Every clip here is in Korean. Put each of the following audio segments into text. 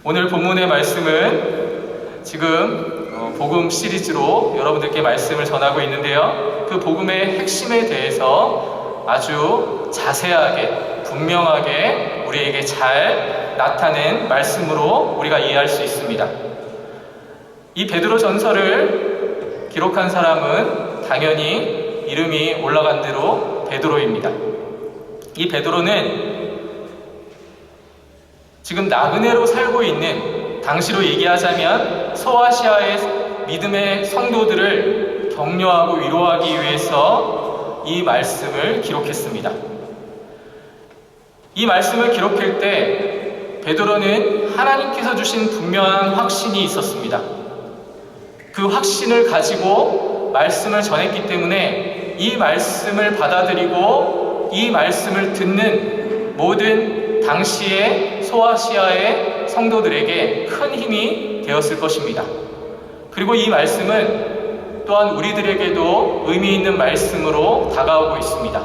오늘 본문의 말씀은 지금 복음 시리즈로 여러분들께 말씀을 전하고 있는데요. 그 복음의 핵심에 대해서 아주 자세하게 분명하게 우리에게 잘 나타낸 말씀으로 우리가 이해할 수 있습니다. 이 베드로 전서를 기록한 사람은 당연히 이름이 올라간 대로 베드로입니다. 이 베드로는 지금 나그네로 살고 있는, 당시로 얘기하자면 소아시아의 믿음의 성도들을 격려하고 위로하기 위해서 이 말씀을 기록했습니다. 이 말씀을 기록할 때 베드로는 하나님께서 주신 분명한 확신이 있었습니다. 그 확신을 가지고 말씀을 전했기 때문에 이 말씀을 받아들이고 이 말씀을 듣는 모든 당시의 소아시아의 성도들에게 큰 힘이 되었을 것입니다. 그리고 이 말씀은 또한 우리들에게도 의미 있는 말씀으로 다가오고 있습니다.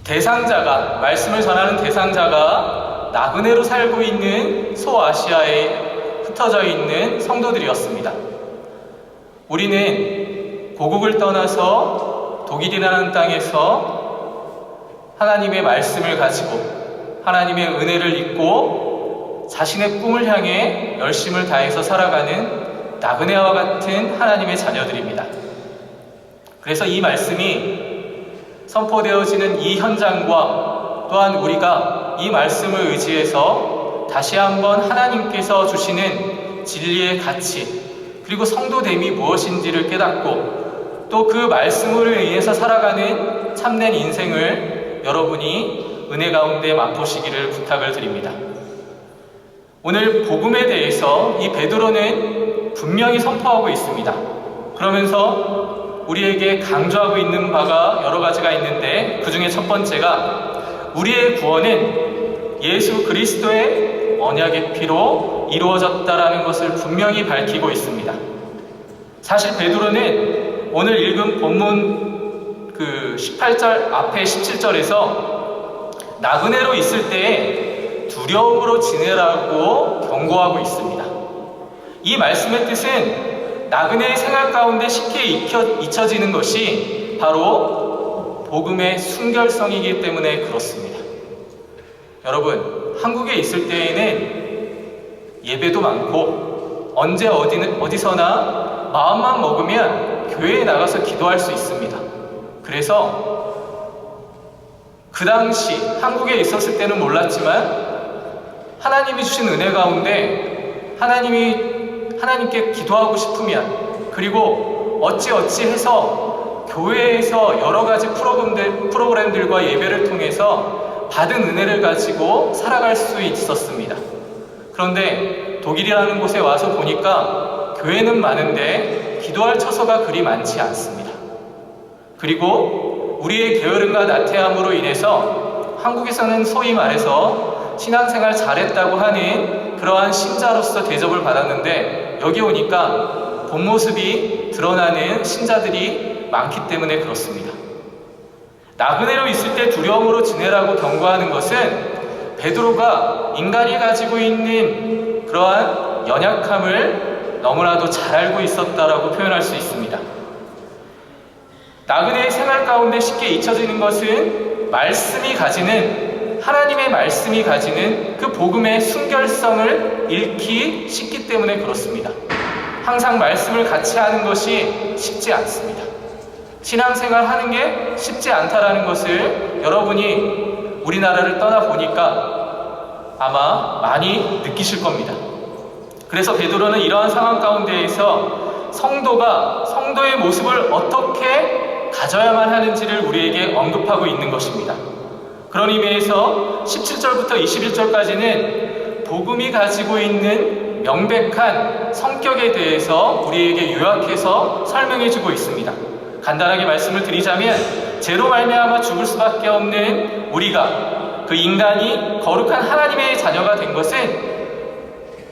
대상자가, 말씀을 전하는 대상자가 나그네로 살고 있는 소아시아에 흩어져 있는 성도들이었습니다. 우리는 고국을 떠나서 독일이라는 땅에서 하나님의 말씀을 가지고 하나님의 은혜를 잊고 자신의 꿈을 향해 열심을 다해서 살아가는 나그네와 같은 하나님의 자녀들입니다. 그래서 이 말씀이 선포되어지는 이 현장과 또한 우리가 이 말씀을 의지해서 다시 한번 하나님께서 주시는 진리의 가치, 그리고 성도됨이 무엇인지를 깨닫고 또 그 말씀을 위해서 살아가는 참된 인생을 여러분이 은혜 가운데 맛보시기를 부탁을 드립니다. 오늘 복음에 대해서 이 베드로는 분명히 선포하고 있습니다. 그러면서 우리에게 강조하고 있는 바가 여러 가지가 있는데, 그 중에 첫 번째가 우리의 구원은 예수 그리스도의 언약의 피로 이루어졌다라는 것을 분명히 밝히고 있습니다. 사실 베드로는 오늘 읽은 본문 18절 앞에 17절에서 나그네로 있을 때에 두려움으로 지내라고 경고하고 있습니다. 이 말씀의 뜻은 나그네의 생활 가운데 쉽게 잊혀지는 것이 바로 복음의 순결성이기 때문에 그렇습니다. 여러분, 한국에 있을 때에는 예배도 많고 언제 어디서나 마음만 먹으면 교회에 나가서 기도할 수 있습니다. 그래서 그 당시 한국에 있었을 때는 몰랐지만 하나님이 주신 은혜 가운데 하나님께 기도하고 싶으면, 그리고 어찌해서 교회에서 여러 가지 프로그램들과 예배를 통해서 받은 은혜를 가지고 살아갈 수 있었습니다. 그런데 독일이라는 곳에 와서 보니까 교회는 많은데 기도할 처소가 그리 많지 않습니다. 그리고 우리의 게으름과 나태함으로 인해서 한국에서는 소위 말해서 신앙생활 잘했다고 하는 그러한 신자로서 대접을 받았는데, 여기 오니까 본 모습이 드러나는 신자들이 많기 때문에 그렇습니다. 나그네로 있을 때 두려움으로 지내라고 경고하는 것은 베드로가 인간이 가지고 있는 그러한 연약함을 너무나도 잘 알고 있었다라고 표현할 수 있습니다. 나그네의 생활 가운데 쉽게 잊혀지는 것은 하나님의 말씀이 가지는 그 복음의 순결성을 잃기 쉽기 때문에 그렇습니다. 항상 말씀을 같이 하는 것이 쉽지 않습니다. 신앙생활 하는 게 쉽지 않다라는 것을 여러분이 우리나라를 떠나보니까 아마 많이 느끼실 겁니다. 그래서 베드로는 이러한 상황 가운데에서 성도의 모습을 어떻게 가져야만 하는지를 우리에게 언급하고 있는 것입니다. 그런 의미에서 17절부터 21절까지는 복음이 가지고 있는 명백한 성격에 대해서 우리에게 요약해서 설명해주고 있습니다. 간단하게 말씀을 드리자면, 죄로 말미암아 죽을 수밖에 없는 우리가, 그 인간이 거룩한 하나님의 자녀가 된 것은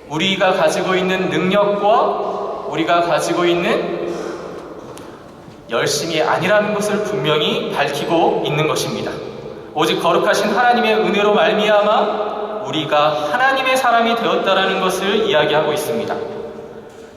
우리가 가지고 있는 능력과 우리가 가지고 있는 열심이 아니라는 것을 분명히 밝히고 있는 것입니다. 오직 거룩하신 하나님의 은혜로 말미암아 우리가 하나님의 사람이 되었다라는 것을 이야기하고 있습니다.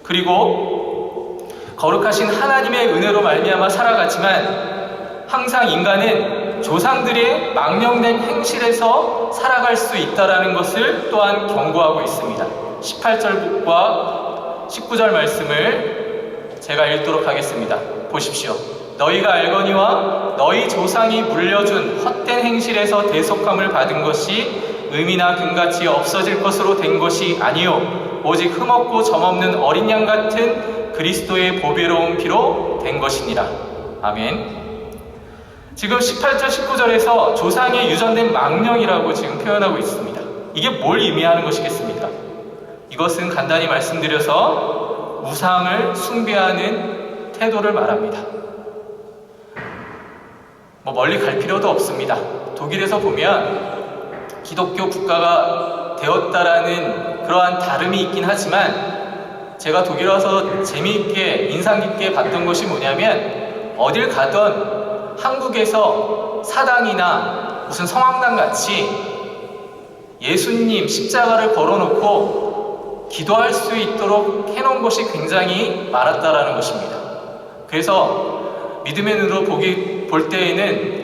그리고 거룩하신 하나님의 은혜로 말미암아 살아가지만 항상 인간은 조상들의 망령된 행실에서 살아갈 수 있다라는 것을 또한 경고하고 있습니다. 18절과 19절 말씀을 제가 읽도록 하겠습니다. 보십시오. 너희가 알거니와 너희 조상이 물려준 헛된 행실에서 대속함을 받은 것이 음이나 금같이 없어질 것으로 된 것이 아니요 오직 흠없고 점없는 어린 양 같은 그리스도의 보배로운 피로 된 것이니라. 아멘. 지금 18절 19절에서 조상의 유전된 망령이라고 지금 표현하고 있습니다. 이게 뭘 의미하는 것이겠습니까? 이것은 간단히 말씀드려서 우상을 숭배하는 태도를 말합니다. 멀리 갈 필요도 없습니다. 독일에서 보면 기독교 국가가 되었다라는 그러한 다름이 있긴 하지만 제가 독일 와서 재미있게 인상 깊게 봤던 것이 뭐냐면 어딜 가던 한국에서 사당이나 무슨 성황당 같이 예수님 십자가를 걸어놓고 기도할 수 있도록 해놓은 것이 굉장히 많았다라는 것입니다. 그래서 믿음의 눈으로 볼 때에는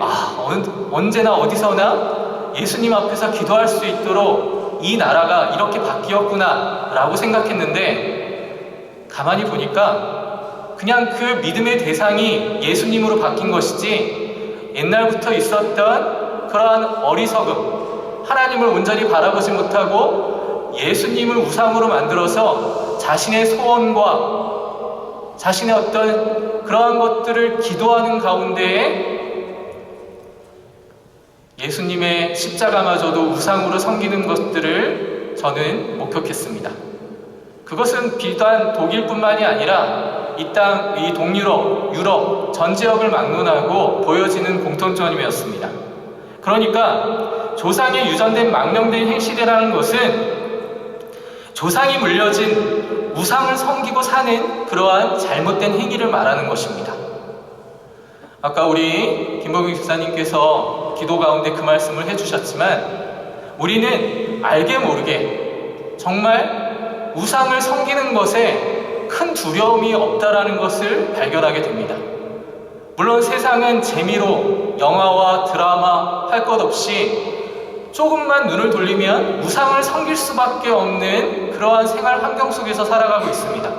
언제나 어디서나 예수님 앞에서 기도할 수 있도록 이 나라가 이렇게 바뀌었구나 라고 생각했는데 가만히 보니까 그냥 그 믿음의 대상이 예수님으로 바뀐 것이지 옛날부터 있었던 그러한 어리석음, 하나님을 온전히 바라보지 못하고 예수님을 우상으로 만들어서 자신의 소원과 자신의 어떤 그러한 것들을 기도하는 가운데에 예수님의 십자가마저도 우상으로 섬기는 것들을 저는 목격했습니다. 그것은 비단 독일뿐만이 아니라 이 땅, 이 동유럽, 유럽 전 지역을 막론하고 보여지는 공통점이었습니다. 그러니까 조상의 유전된 망령된 행실이라는 것은 조상이 물려진 우상을 섬기고 사는 그러한 잘못된 행위를 말하는 것입니다. 아까 우리 김범규 집사님께서 기도 가운데 그 말씀을 해주셨지만 우리는 알게 모르게 정말 우상을 섬기는 것에 큰 두려움이 없다라는 것을 발견하게 됩니다. 물론 세상은 재미로 영화와 드라마 할 것 없이 조금만 눈을 돌리면 우상을 섬길 수밖에 없는 그러한 생활 환경 속에서 살아가고 있습니다.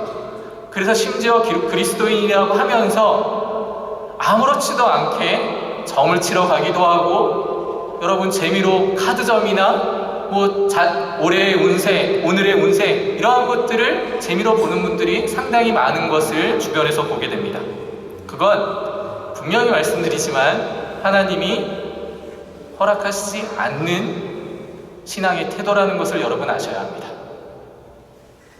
그래서 심지어 그리스도인이라고 하면서 아무렇지도 않게 점을 치러 가기도 하고 여러분 재미로 카드점이나 올해의 운세, 오늘의 운세 이러한 것들을 재미로 보는 분들이 상당히 많은 것을 주변에서 보게 됩니다. 그건 분명히 말씀드리지만 하나님이 허락하시지 않는 신앙의 태도라는 것을 여러분 아셔야 합니다.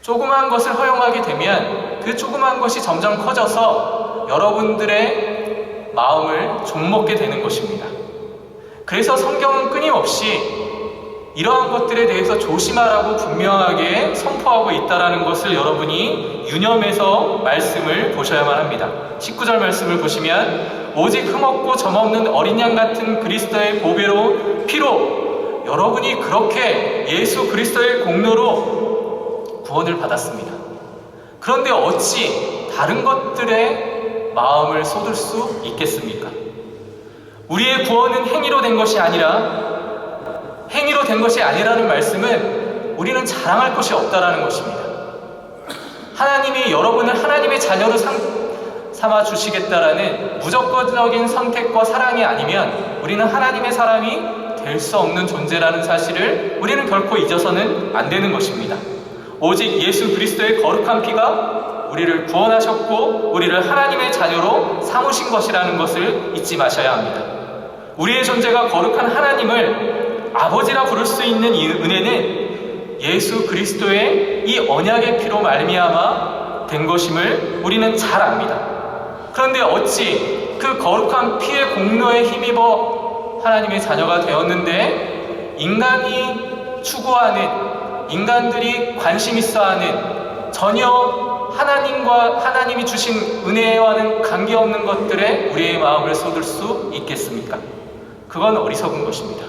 조그마한 것을 허용하게 되면 그 조그마한 것이 점점 커져서 여러분들의 마음을 좀먹게 되는 것입니다. 그래서 성경은 끊임없이 이러한 것들에 대해서 조심하라고 분명하게 선포하고 있다는 것을 여러분이 유념해서 말씀을 보셔야만 합니다. 19절 말씀을 보시면 오직 흠없고 점없는 어린 양 같은 그리스도의 보배로운 피로 여러분이 그렇게 예수 그리스도의 공로로 구원을 받았습니다. 그런데 어찌 다른 것들에 마음을 쏟을 수 있겠습니까? 우리의 구원은 행위로 된 것이 아니라는 말씀은 우리는 자랑할 것이 없다라는 것입니다. 하나님이 여러분을 하나님의 자녀로 삼아 주시겠다라는 무조건적인 선택과 사랑이 아니면 우리는 하나님의 사람이 될 수 없는 존재라는 사실을 우리는 결코 잊어서는 안 되는 것입니다. 오직 예수 그리스도의 거룩한 피가 우리를 구원하셨고 우리를 하나님의 자녀로 삼으신 것이라는 것을 잊지 마셔야 합니다. 우리의 존재가 거룩한 하나님을 아버지라 부를 수 있는 이 은혜는 예수 그리스도의 이 언약의 피로 말미암아 된 것임을 우리는 잘 압니다. 그런데 어찌 그 거룩한 피의 공로에 힘입어 하나님의 자녀가 되었는데 인간이 추구하는, 인간들이 관심 있어하는 전혀 하나님이 주신 은혜와는 관계없는 것들에 우리의 마음을 쏟을 수 있겠습니까? 그건 어리석은 것입니다.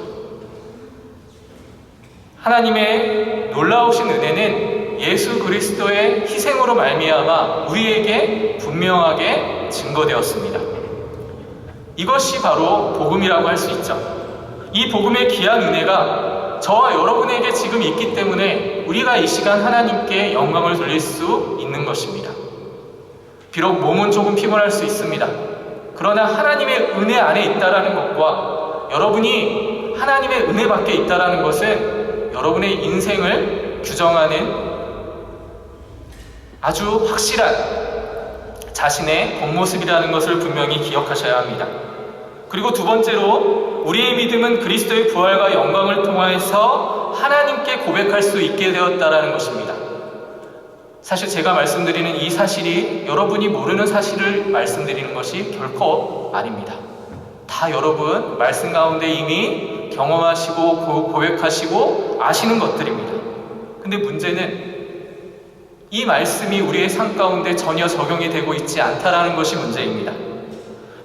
하나님의 놀라우신 은혜는 예수 그리스도의 희생으로 말미암아 우리에게 분명하게 증거되었습니다. 이것이 바로 복음이라고 할 수 있죠. 이 복음의 귀한 은혜가 저와 여러분에게 지금 있기 때문에 우리가 이 시간 하나님께 영광을 돌릴 수 있는 것입니다. 비록 몸은 조금 피곤할 수 있습니다. 그러나 하나님의 은혜 안에 있다라는 것과 여러분이 하나님의 은혜 밖에 있다라는 것은 여러분의 인생을 규정하는 아주 확실한 자신의 겉모습이라는 것을 분명히 기억하셔야 합니다. 그리고 두 번째로 우리의 믿음은 그리스도의 부활과 영광을 통해서 하나님께 고백할 수 있게 되었다라는 것입니다. 사실 제가 말씀드리는 이 사실이 여러분이 모르는 사실을 말씀드리는 것이 결코 아닙니다. 다 여러분 말씀 가운데 이미 경험하시고 고백하시고 아시는 것들입니다. 근데 문제는 이 말씀이 우리의 삶 가운데 전혀 적용이 되고 있지 않다라는 것이 문제입니다.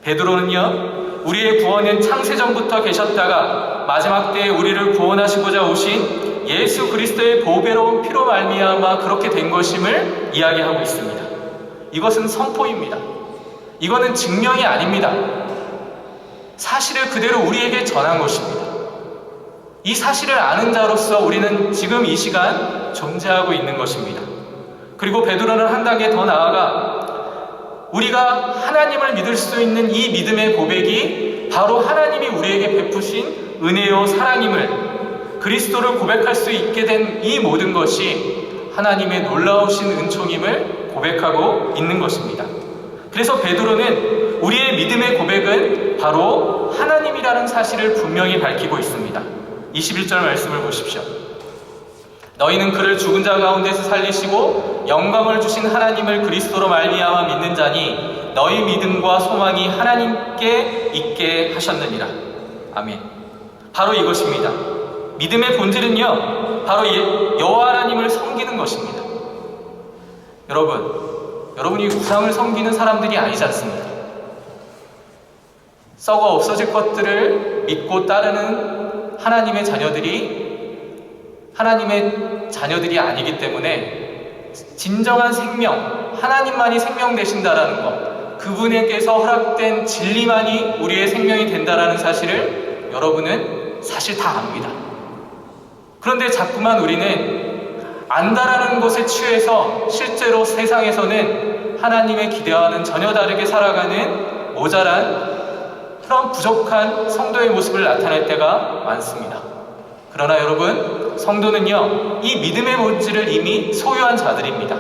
베드로는요, 우리의 구원은 창세전부터 계셨다가 마지막 때에 우리를 구원하시고자 오신 예수 그리스도의 보배로운 피로 말미암아 그렇게 된 것임을 이야기하고 있습니다. 이것은 선포입니다. 이거는 증명이 아닙니다. 사실을 그대로 우리에게 전한 것입니다. 이 사실을 아는 자로서 우리는 지금 이 시간 존재하고 있는 것입니다. 그리고 베드로는 한 단계 더 나아가 우리가 하나님을 믿을 수 있는 이 믿음의 고백이 바로 하나님이 우리에게 베푸신 은혜요 사랑임을, 그리스도를 고백할 수 있게 된 이 모든 것이 하나님의 놀라우신 은총임을 고백하고 있는 것입니다. 그래서 베드로는 우리의 믿음의 고백은 바로 하나님이라는 사실을 분명히 밝히고 있습니다. 21절 말씀을 보십시오. 너희는 그를 죽은 자 가운데서 살리시고 영광을 주신 하나님을 그리스도로 말미암아 믿는 자니 너희 믿음과 소망이 하나님께 있게 하셨느니라. 아멘. 바로 이것입니다. 믿음의 본질은요, 바로 여호와 하나님을 섬기는 것입니다. 여러분이 우상을 섬기는 사람들이 아니지 않습니까? 썩어 없어질 것들을 믿고 따르는 하나님의 자녀들이 아니기 때문에 진정한 생명, 하나님만이 생명 되신다라는 것, 그분에게서 허락된 진리만이 우리의 생명이 된다라는 사실을 여러분은 사실 다 압니다. 그런데 자꾸만 우리는 안다라는 것에 취해서 실제로 세상에서는 하나님의 기대와는 전혀 다르게 살아가는 모자란 그런 부족한 성도의 모습을 나타낼 때가 많습니다. 그러나 여러분, 성도는요, 이 믿음의 본질을 이미 소유한 자들입니다.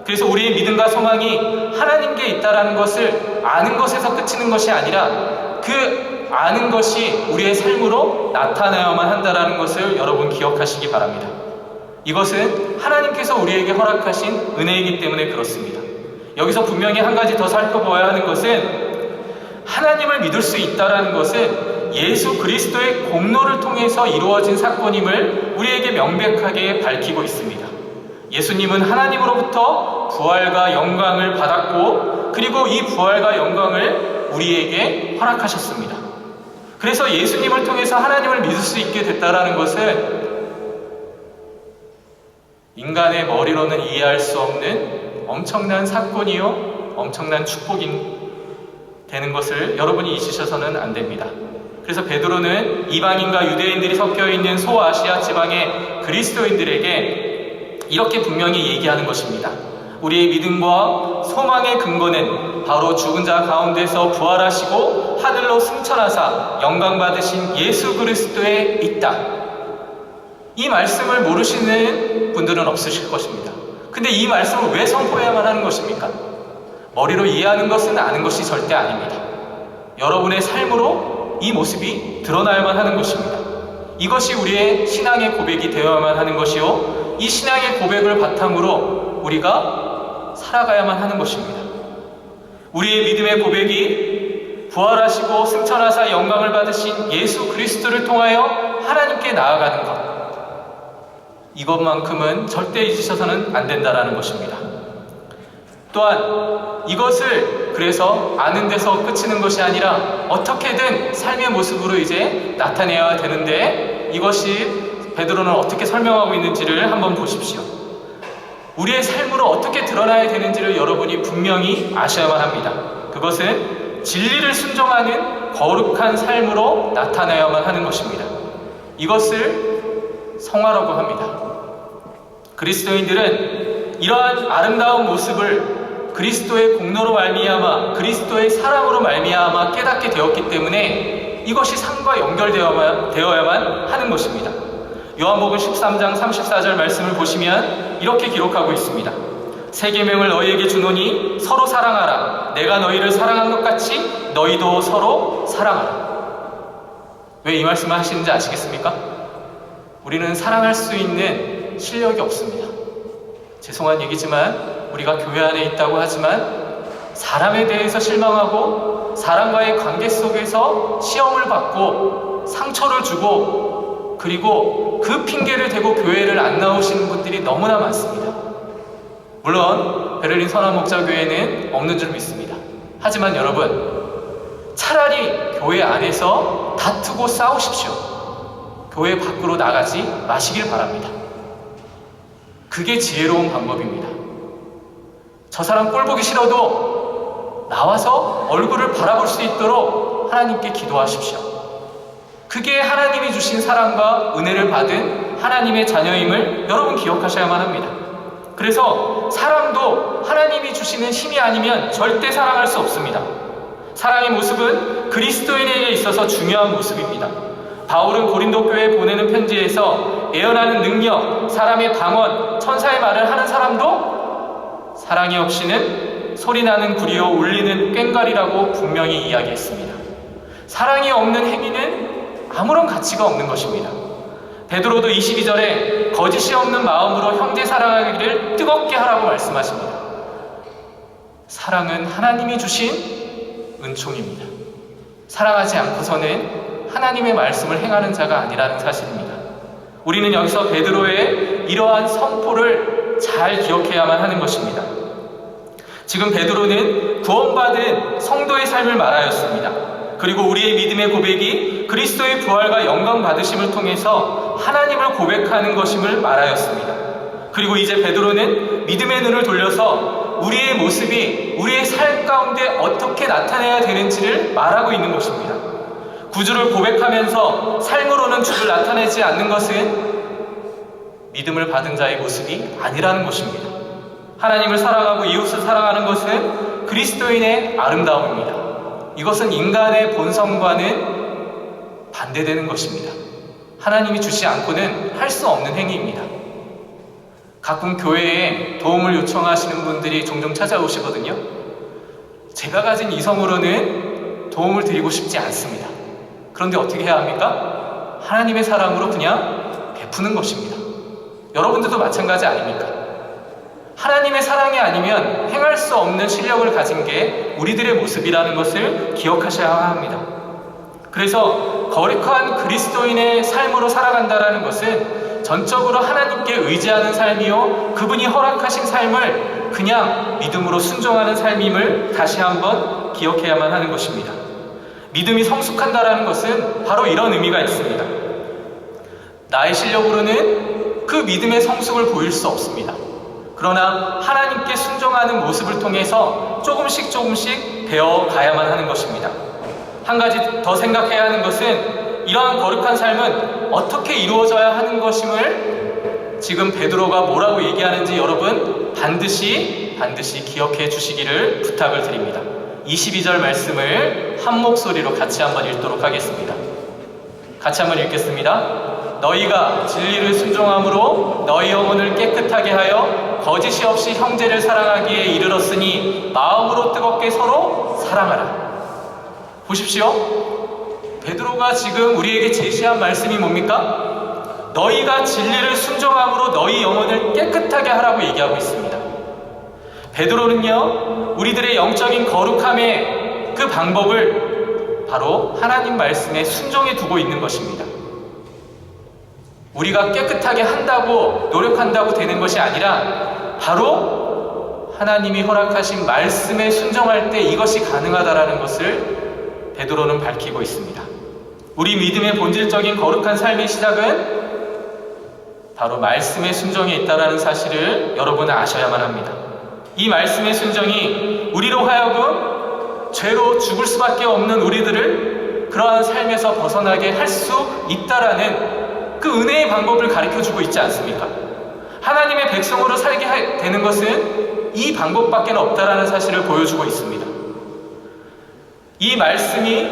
그래서 우리의 믿음과 소망이 하나님께 있다는 것을 아는 것에서 그치는 것이 아니라 그 아는 것이 우리의 삶으로 나타나야만 한다는 것을 여러분 기억하시기 바랍니다. 이것은 하나님께서 우리에게 허락하신 은혜이기 때문에 그렇습니다. 여기서 분명히 한 가지 더 살펴봐야 하는 것은 하나님을 믿을 수 있다는 것은 예수 그리스도의 공로를 통해서 이루어진 사건임을 우리에게 명백하게 밝히고 있습니다. 예수님은 하나님으로부터 부활과 영광을 받았고 그리고 이 부활과 영광을 우리에게 허락하셨습니다. 그래서 예수님을 통해서 하나님을 믿을 수 있게 됐다는 것은 인간의 머리로는 이해할 수 없는 엄청난 사건이요, 엄청난 축복이 되는 것을 여러분이 잊으셔서는 안 됩니다. 그래서 베드로는 이방인과 유대인들이 섞여 있는 소아시아 지방의 그리스도인들에게 이렇게 분명히 얘기하는 것입니다. 우리의 믿음과 소망의 근거는 바로 죽은 자 가운데서 부활하시고 하늘로 승천하사 영광 받으신 예수 그리스도에 있다. 이 말씀을 모르시는 분들은 없으실 것입니다. 근데 이 말씀을 왜 선포해야만 하는 것입니까? 머리로 이해하는 것은 아는 것이 절대 아닙니다. 여러분의 삶으로 이 모습이 드러나야만 하는 것입니다. 이것이 우리의 신앙의 고백이 되어야만 하는 것이요, 이 신앙의 고백을 바탕으로 우리가 살아가야만 하는 것입니다. 우리의 믿음의 고백이 부활하시고 승천하사 영광을 받으신 예수 그리스도를 통하여 하나님께 나아가는 것, 이것만큼은 절대 잊으셔서는 안 된다는 것입니다. 또한 이것을 그래서 아는 데서 그치는 것이 아니라 어떻게든 삶의 모습으로 이제 나타내야 되는데, 이것이 베드로는 어떻게 설명하고 있는지를 한번 보십시오. 우리의 삶으로 어떻게 드러나야 되는지를 여러분이 분명히 아셔야만 합니다. 그것은 진리를 순종하는 거룩한 삶으로 나타나야만 하는 것입니다. 이것을 성화라고 합니다. 그리스도인들은 이러한 아름다운 모습을 그리스도의 공로로 말미암아 그리스도의 사랑으로 말미암아 깨닫게 되었기 때문에 이것이 삶과 연결되어야만 하는 것입니다. 요한복음 13장 34절 말씀을 보시면 이렇게 기록하고 있습니다. 새 계명을 너희에게 주노니 서로 사랑하라. 내가 너희를 사랑한 것 같이 너희도 서로 사랑하라. 왜 이 말씀을 하시는지 아시겠습니까? 우리는 사랑할 수 있는 실력이 없습니다. 죄송한 얘기지만 우리가 교회 안에 있다고 하지만 사람에 대해서 실망하고 사람과의 관계 속에서 시험을 받고 상처를 주고 그리고 그 핑계를 대고 교회를 안 나오시는 분들이 너무나 많습니다. 물론 베를린 선한목자교회는 없는 줄 믿습니다. 하지만 여러분, 차라리 교회 안에서 다투고 싸우십시오. 교회 밖으로 나가지 마시길 바랍니다. 그게 지혜로운 방법입니다. 저 사람 꼴 보기 싫어도 나와서 얼굴을 바라볼 수 있도록 하나님께 기도하십시오. 그게 하나님이 주신 사랑과 은혜를 받은 하나님의 자녀임을 여러분 기억하셔야만 합니다. 그래서 사랑도 하나님이 주시는 힘이 아니면 절대 사랑할 수 없습니다. 사랑의 모습은 그리스도인에게 있어서 중요한 모습입니다. 바울은 고린도 교회에 보내는 편지에서 애언하는 능력, 사람의 방언, 천사의 말을 하는 사람도 사랑이 없이는 소리나는 구리요 울리는 꽹과리라고 분명히 이야기했습니다. 사랑이 없는 행위는 아무런 가치가 없는 것입니다. 베드로도 22절에 거짓이 없는 마음으로 형제 사랑하기를 뜨겁게 하라고 말씀하십니다. 사랑은 하나님이 주신 은총입니다. 사랑하지 않고서는 하나님의 말씀을 행하는 자가 아니라는 사실입니다. 우리는 여기서 베드로의 이러한 선포를 잘 기억해야만 하는 것입니다. 지금 베드로는 구원받은 성도의 삶을 말하였습니다. 그리고 우리의 믿음의 고백이 그리스도의 부활과 영광 받으심을 통해서 하나님을 고백하는 것임을 말하였습니다. 그리고 이제 베드로는 믿음의 눈을 돌려서 우리의 모습이 우리의 삶 가운데 어떻게 나타내야 되는지를 말하고 있는 것입니다. 구주를 고백하면서 삶으로는 주를 나타내지 않는 것은 믿음을 받은 자의 모습이 아니라는 것입니다. 하나님을 사랑하고 이웃을 사랑하는 것은 그리스도인의 아름다움입니다. 이것은 인간의 본성과는 반대되는 것입니다. 하나님이 주지 않고는 할 수 없는 행위입니다. 가끔 교회에 도움을 요청하시는 분들이 종종 찾아오시거든요. 제가 가진 이성으로는 도움을 드리고 싶지 않습니다. 그런데 어떻게 해야 합니까? 하나님의 사랑으로 그냥 베푸는 것입니다. 여러분들도 마찬가지 아닙니까? 하나님의 사랑이 아니면 행할 수 없는 실력을 가진 게 우리들의 모습이라는 것을 기억하셔야 합니다. 그래서 거룩한 그리스도인의 삶으로 살아간다는 것은 전적으로 하나님께 의지하는 삶이요, 그분이 허락하신 삶을 그냥 믿음으로 순종하는 삶임을 다시 한번 기억해야만 하는 것입니다. 믿음이 성숙한다는 것은 바로 이런 의미가 있습니다. 나의 실력으로는 그 믿음의 성숙을 보일 수 없습니다. 그러나 하나님께 순종하는 모습을 통해서 조금씩 배워가야만 하는 것입니다. 한 가지 더 생각해야 하는 것은 이러한 거룩한 삶은 어떻게 이루어져야 하는 것임을 지금 베드로가 뭐라고 얘기하는지 여러분 반드시 기억해 주시기를 부탁을 드립니다. 22절 말씀을 한 목소리로 같이 한번 읽도록 하겠습니다. 같이 한번 읽겠습니다. 너희가 진리를 순종함으로 너희 영혼을 깨끗하게 하여 거짓이 없이 형제를 사랑하기에 이르렀으니 마음으로 뜨겁게 서로 사랑하라. 보십시오. 베드로가 지금 우리에게 제시한 말씀이 뭡니까? 너희가 진리를 순종함으로 너희 영혼을 깨끗하게 하라고 얘기하고 있습니다. 베드로는요, 우리들의 영적인 거룩함의 그 방법을 바로 하나님 말씀에 순종해 두고 있는 것입니다. 우리가 깨끗하게 한다고 노력한다고 되는 것이 아니라 바로 하나님이 허락하신 말씀에 순종할 때 이것이 가능하다라는 것을 베드로는 밝히고 있습니다. 우리 믿음의 본질적인 거룩한 삶의 시작은 바로 말씀의 순종에 있다는 사실을 여러분은 아셔야만 합니다. 이 말씀의 순종이 우리로 하여금 죄로 죽을 수밖에 없는 우리들을 그러한 삶에서 벗어나게 할 수 있다라는 그 은혜의 방법을 가르쳐주고 있지 않습니까? 하나님의 백성으로 살게 되는 것은 이 방법밖에 없다라는 사실을 보여주고 있습니다. 이 말씀이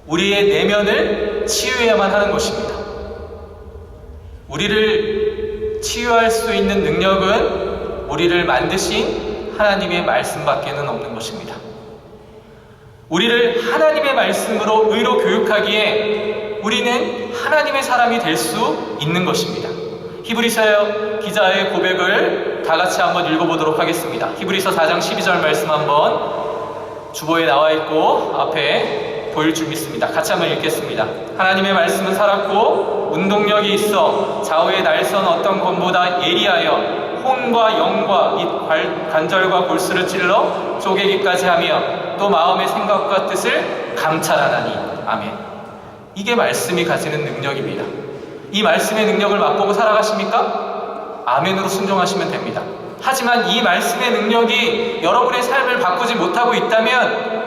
우리의 내면을 치유해야만 하는 것입니다. 우리를 치유할 수 있는 능력은 우리를 만드신 하나님의 말씀밖에는 없는 것입니다. 우리를 하나님의 말씀으로 의로 교육하기에 우리는 하나님의 사람이 될 수 있는 것입니다. 히브리서 기자의 고백을 다 같이 한번 읽어보도록 하겠습니다. 히브리서 4장 12절 말씀 한번 주보에 나와 있고 앞에 보일 줄 믿습니다. 같이 한번 읽겠습니다. 하나님의 말씀은 살았고 운동력이 있어 좌우의 날선 어떤 검보다 예리하여 혼과 영과 이 관절과 골수를 찔러 쪼개기까지 하며 또 마음의 생각과 뜻을 감찰하나니. 아멘. 이게 말씀이 가지는 능력입니다. 이 말씀의 능력을 맛보고 살아가십니까? 아멘으로 순종하시면 됩니다. 하지만 이 말씀의 능력이 여러분의 삶을 바꾸지 못하고 있다면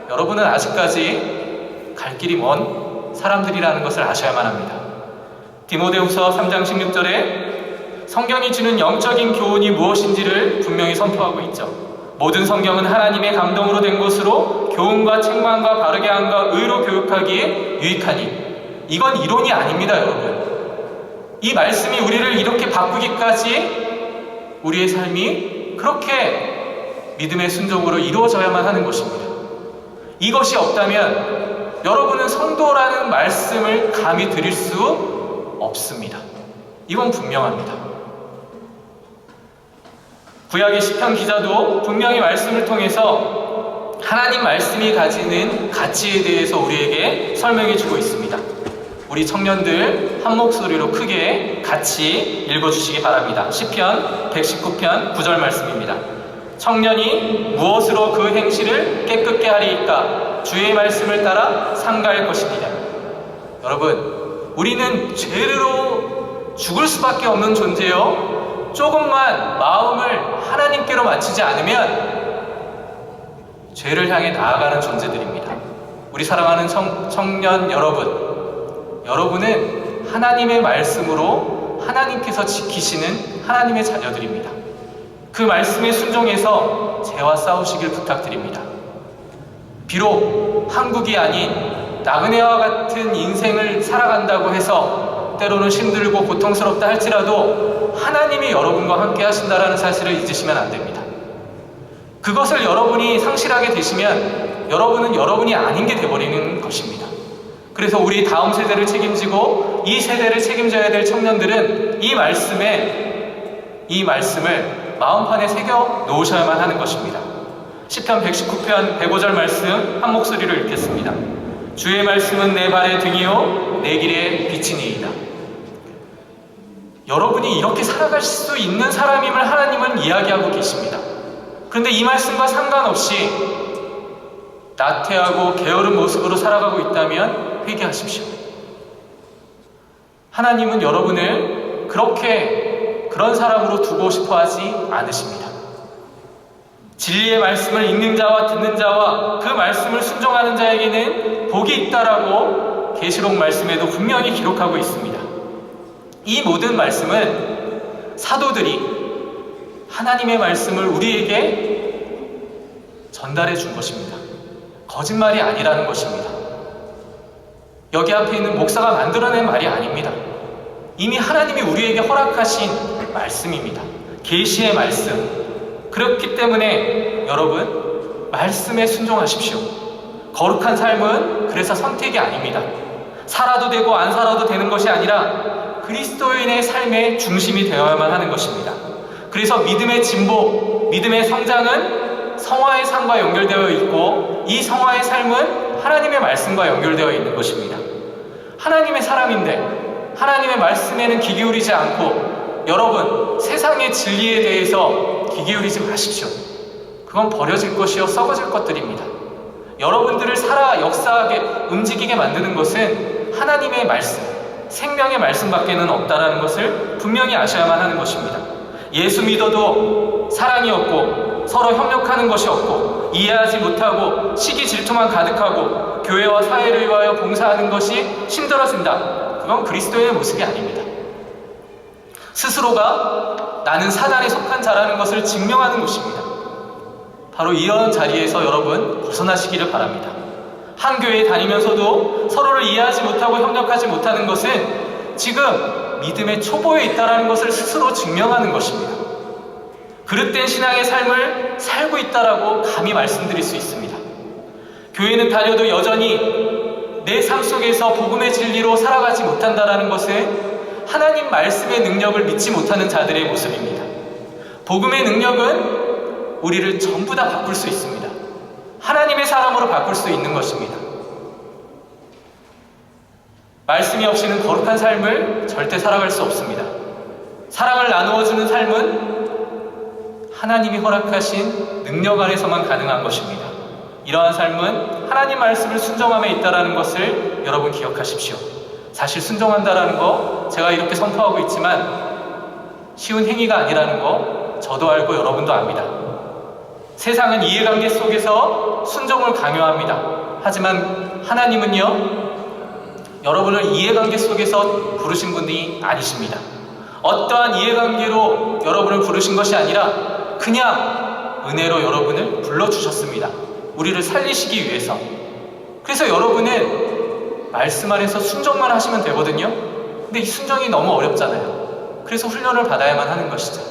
여러분은 아직까지 갈 길이 먼 사람들이라는 것을 아셔야만 합니다. 디모데후서 3장 16절에 성경이 주는 영적인 교훈이 무엇인지를 분명히 선포하고 있죠. 모든 성경은 하나님의 감동으로 된 것으로 교훈과 책망과 바르게 함과 의로 교육하기에 유익하니. 이건 이론이 아닙니다, 여러분. 이 말씀이 우리를 이렇게 바꾸기까지 우리의 삶이 그렇게 믿음의 순종으로 이루어져야만 하는 것입니다. 이것이 없다면 여러분은 성도라는 말씀을 감히 드릴 수 없습니다. 이건 분명합니다. 구약의 시편 기자도 분명히 말씀을 통해서 하나님 말씀이 가지는 가치에 대해서 우리에게 설명해 주고 있습니다. 우리 청년들 한 목소리로 크게 같이 읽어주시기 바랍니다. 시편 119편 9절 말씀입니다. 청년이 무엇으로 그 행실을 깨끗게 하리이까? 주의 말씀을 따라 상가할 것이니라. 여러분, 우리는 죄로 죽을 수밖에 없는 존재요. 조금만 마음을 하나님께로 맞추지 않으면 죄를 향해 나아가는 존재들입니다. 우리 사랑하는 청년 여러분은 하나님의 말씀으로 하나님께서 지키시는 하나님의 자녀들입니다. 그 말씀에 순종해서 죄와 싸우시길 부탁드립니다. 비록 한국이 아닌 나그네와 같은 인생을 살아간다고 해서 때로는 힘들고 고통스럽다 할지라도 하나님이 여러분과 함께 하신다는 사실을 잊으시면 안 됩니다. 그것을 여러분이 상실하게 되시면 여러분은 여러분이 아닌 게 되어버리는 것입니다. 그래서 우리 다음 세대를 책임지고 이 세대를 책임져야 될 청년들은 이 말씀을 마음판에 새겨 놓으셔야만 하는 것입니다. 시편 119편 105절 말씀 한 목소리로 읽겠습니다. 주의 말씀은 내 발의 등이요 내 길의 빛이니이다. 여러분이 이렇게 살아갈 수 있는 사람임을 하나님은 이야기하고 계십니다. 그런데 이 말씀과 상관없이 나태하고 게으른 모습으로 살아가고 있다면 회개하십시오. 하나님은 여러분을 그런 사람으로 두고 싶어 하지 않으십니다. 진리의 말씀을 읽는 자와 듣는 자와 그 말씀을 순종하는 자에게는 복이 있다라고 계시록 말씀에도 분명히 기록하고 있습니다. 이 모든 말씀은 사도들이 하나님의 말씀을 우리에게 전달해 준 것입니다. 거짓말이 아니라는 것입니다. 여기 앞에 있는 목사가 만들어낸 말이 아닙니다. 이미 하나님이 우리에게 허락하신 말씀입니다. 계시의 말씀. 그렇기 때문에 여러분 말씀에 순종하십시오. 거룩한 삶은 그래서 선택이 아닙니다. 살아도 되고 안 살아도 되는 것이 아니라 그리스도인의 삶의 중심이 되어야만 하는 것입니다. 그래서 믿음의 진보, 믿음의 성장은 성화의 삶과 연결되어 있고 이 성화의 삶은 하나님의 말씀과 연결되어 있는 것입니다. 하나님의 사람인데 하나님의 말씀에는 귀 기울이지 않고 여러분 세상의 진리에 대해서 귀 기울이지 마십시오. 그건 버려질 것이요 썩어질 것들입니다. 여러분들을 살아 역사하게 움직이게 만드는 것은 하나님의 말씀, 생명의 말씀밖에는 없다라는 것을 분명히 아셔야만 하는 것입니다. 예수 믿어도 사랑이 없고 서로 협력하는 것이 없고 이해하지 못하고 시기 질투만 가득하고 교회와 사회를 위하여 봉사하는 것이 힘들어진다. 그건 그리스도의 모습이 아닙니다. 스스로가 나는 사단에 속한 자라는 것을 증명하는 것입니다. 바로 이런 자리에서 여러분 벗어나시기를 바랍니다. 한 교회에 다니면서도 서로를 이해하지 못하고 협력하지 못하는 것은 지금 믿음의 초보에 있다는 것을 스스로 증명하는 것입니다. 그릇된 신앙의 삶을 살고 있다라고 감히 말씀드릴 수 있습니다. 교회는 다녀도 여전히 내 삶 속에서 복음의 진리로 살아가지 못한다는 것은 하나님 말씀의 능력을 믿지 못하는 자들의 모습입니다. 복음의 능력은 우리를 전부 다 바꿀 수 있습니다. 하나님의 사람으로 바꿀 수 있는 것입니다. 말씀이 없이는 거룩한 삶을 절대 살아갈 수 없습니다. 사랑을 나누어주는 삶은 하나님이 허락하신 능력 안에서만 가능한 것입니다. 이러한 삶은 하나님 말씀을 순종함에 있다는 것을 여러분 기억하십시오. 사실 순종한다라는 거 제가 이렇게 선포하고 있지만 쉬운 행위가 아니라는 거 저도 알고 여러분도 압니다. 세상은 이해관계 속에서 순종을 강요합니다. 하지만 하나님은요, 여러분을 이해관계 속에서 부르신 분이 아니십니다. 어떠한 이해관계로 여러분을 부르신 것이 아니라 그냥 은혜로 여러분을 불러주셨습니다. 우리를 살리시기 위해서. 그래서 여러분은 말씀 안에서 순종만 하시면 되거든요. 근데 이 순종이 너무 어렵잖아요. 그래서 훈련을 받아야만 하는 것이죠.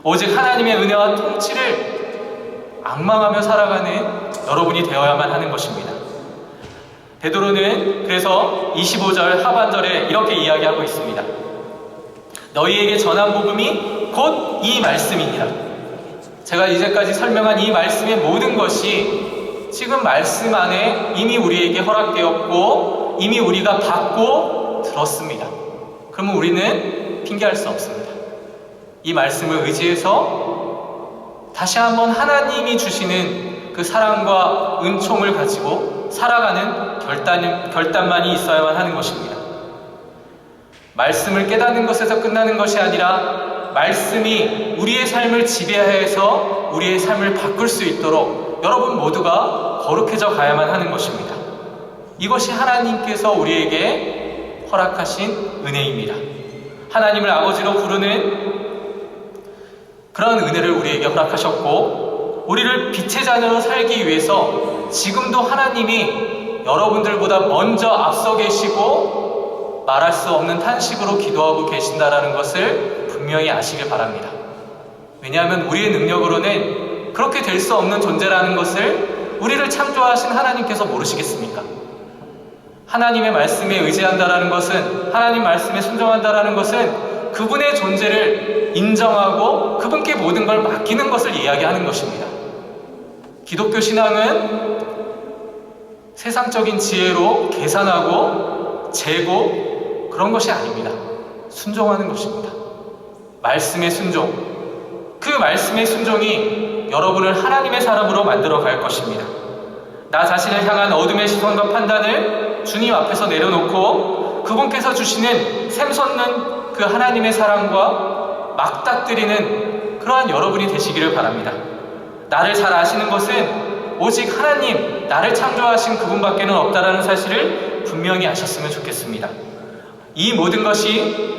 오직 하나님의 은혜와 통치를 앙망하며 살아가는 여러분이 되어야만 하는 것입니다. 베드로는 그래서 25절 하반절에 이렇게 이야기하고 있습니다. 너희에게 전한 복음이 곧 이 말씀이니라. 제가 이제까지 설명한 이 말씀의 모든 것이 지금 말씀 안에 이미 우리에게 허락되었고 이미 우리가 받고 들었습니다. 그러면 우리는 핑계할 수 없습니다. 이 말씀을 의지해서 다시 한번 하나님이 주시는 그 사랑과 은총을 가지고 살아가는 결단만이 있어야만 하는 것입니다. 말씀을 깨닫는 것에서 끝나는 것이 아니라 말씀이 우리의 삶을 지배해서 우리의 삶을 바꿀 수 있도록 여러분 모두가 거룩해져 가야만 하는 것입니다. 이것이 하나님께서 우리에게 허락하신 은혜입니다. 하나님을 아버지로 부르는 그런 은혜를 우리에게 허락하셨고 우리를 빛의 자녀로 살기 위해서 지금도 하나님이 여러분들보다 먼저 앞서 계시고 말할 수 없는 탄식으로 기도하고 계신다는 것을 분명히 아시길 바랍니다. 왜냐하면 우리의 능력으로는 그렇게 될 수 없는 존재라는 것을 우리를 창조하신 하나님께서 모르시겠습니까? 하나님의 말씀에 의지한다는 것은, 하나님 말씀에 순종한다는 것은 그분의 존재를 인정하고 그분께 모든 걸 맡기는 것을 이야기하는 것입니다. 기독교 신앙은 세상적인 지혜로 계산하고 재고 그런 것이 아닙니다. 순종하는 것입니다. 말씀의 순종, 그 말씀의 순종이 여러분을 하나님의 사람으로 만들어 갈 것입니다. 나 자신을 향한 어둠의 시선과 판단을 주님 앞에서 내려놓고 그분께서 주시는 샘솟는 그 하나님의 사랑과 맞닥뜨리는 그러한 여러분이 되시기를 바랍니다. 나를 잘 아시는 것은 오직 하나님, 나를 창조하신 그분밖에는 없다라는 사실을 분명히 아셨으면 좋겠습니다. 이 모든 것이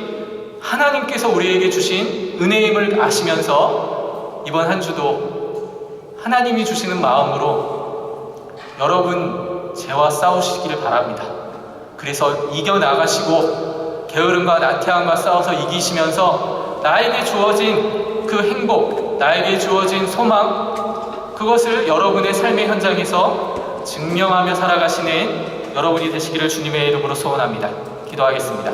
하나님께서 우리에게 주신 은혜임을 아시면서 이번 한 주도 하나님이 주시는 마음으로 여러분 죄와 싸우시기를 바랍니다. 그래서 이겨나가시고 게으름과 나태함과 싸워서 이기시면서 나에게 주어진 그 행복, 나에게 주어진 소망, 그것을 여러분의 삶의 현장에서 증명하며 살아가시는 여러분이 되시기를 주님의 이름으로 소원합니다. 기도하겠습니다.